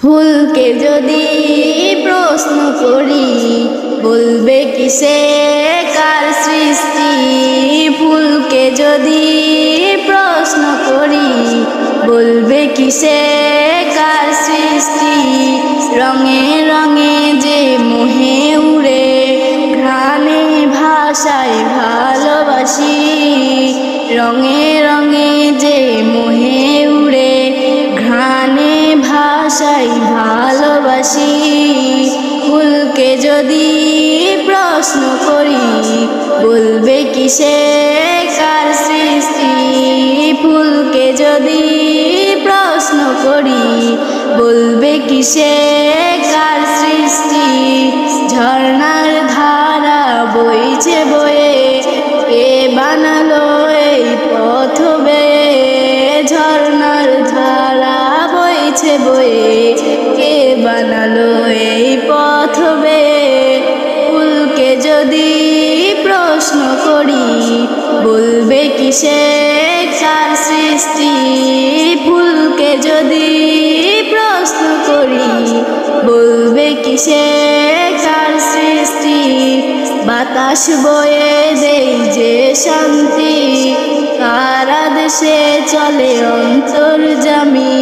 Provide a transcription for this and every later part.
ফুলকে যদি প্রশ্ন করি বলবে কিসে কার সৃষ্টি। ফুলকে যদি প্রশ্ন করি বলবে কিসে কার সৃষ্টি। রঙে রঙে যে মোহে উড়ে ঘ্রাণে ভাষায় ভালোবাসি। রঙে রঙে যে মোহে উড়ে ঘ্রাণে ভাষায় ভালোবাসি। ফুলকে যদি প্রশ্ন করি বলবে কিসে কার সৃষ্টি। ফুলকে যদি প্রশ্ন করি বলবে কিসে কার সৃষ্টি। ঝর্ণার ধারা বইছে বয়ে কে বানালো এই পথ বেয়ে। ঝর্ণার ধারা বইছে বয়ে কে বানালো এই পথ বেয়ে। ফুলকে যদি প্রশ্ন করি বলবে কিসে কার সৃষ্টি। ফুলকে যদি প্রশ্ন করি বলবে কিসে কার সৃষ্টি। বাতাস বয়ে দেই যে শান্তি কার আদেশে চলে অন্তর্যামী।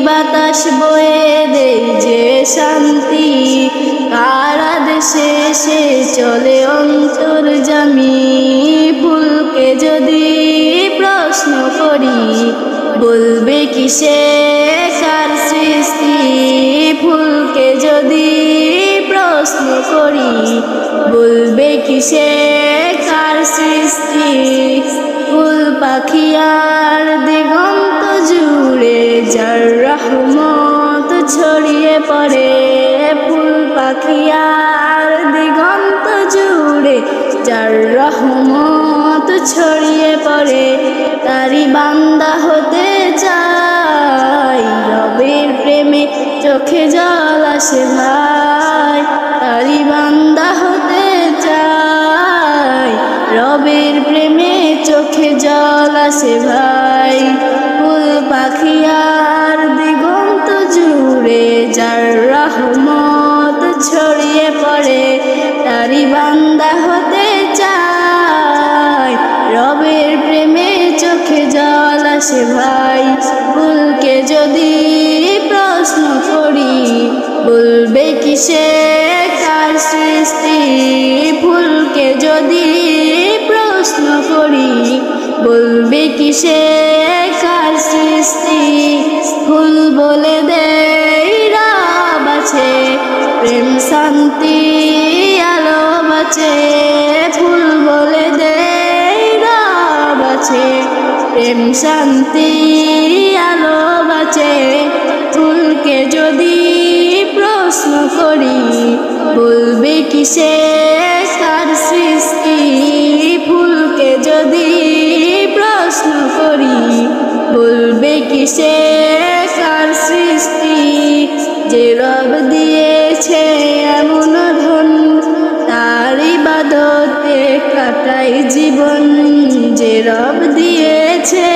বাতাস বয়ে দেই যে শান্তি কার আদেশে সে চলে অন্তর্যামী। ফুলকে যদি প্রশ্ন করি বলবে কিসে কার সৃষ্টি। ফুলকে যদি প্রশ্ন করি বলবে কিসে কার সৃষ্টি। ফুল পাখি আর দিগন্ত জুড়ে যার রহমত ছড়িয়ে পড়ে। ফুল পাখি আর দিগন্ত জুড়ে যার রহমত ছড়িয়ে পড়ে। তারি বান্দা হতে চাই রবের প্রেমে চোখে জল আসে ভাই। তারি বান্দা হতে চাই রবের প্রেমে চোখে জল আসে ভাই। ফুল পাখি আর দিগন্ত জুড়ে যার রহমত ছড়িয়ে পড়ে। তারি বান্দা হতে চাই রবের প্রেমে চোখে জল আসে ভাই। ফুলকে যদি প্রশ্ন করি বলবে কিসে কার সৃষ্টি। ফুলকে যদি প্রশ্ন করি বলবে কিসে কার সৃষ্টি। ফুল বলে দেয় রব আছে প্রেম শান্তি আলো বাঁচে। ফুল বলে দেয় রব আছে প্রেম শান্তি আলো বাঁচে। ফুলকে যদি প্রশ্ন করি বলবে কিসে কার সৃষ্টি। ফুলকে যদি প্রশ্ন করি বলবে কিসে কার সৃষ্টি। যে রব দিয়েছে এমন ধন তার ইবাদতে কাটাই জীবন। যে রব দিয়েছে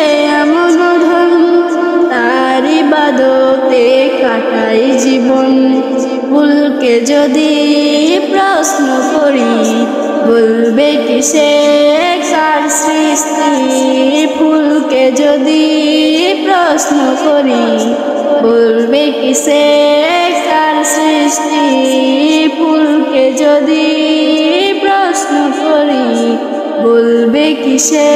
এমন ধন তার ইবাদতে কাটাই জীবন। ফুলকে যদি প্রশ্ন করি বলবে কিসে কার সৃষ্টি। ফুলকে যদি প্রশ্ন করি বলবে কিসে কার সৃষ্টি। ফুলকে যদি প্রশ্ন করি বলবে কিসে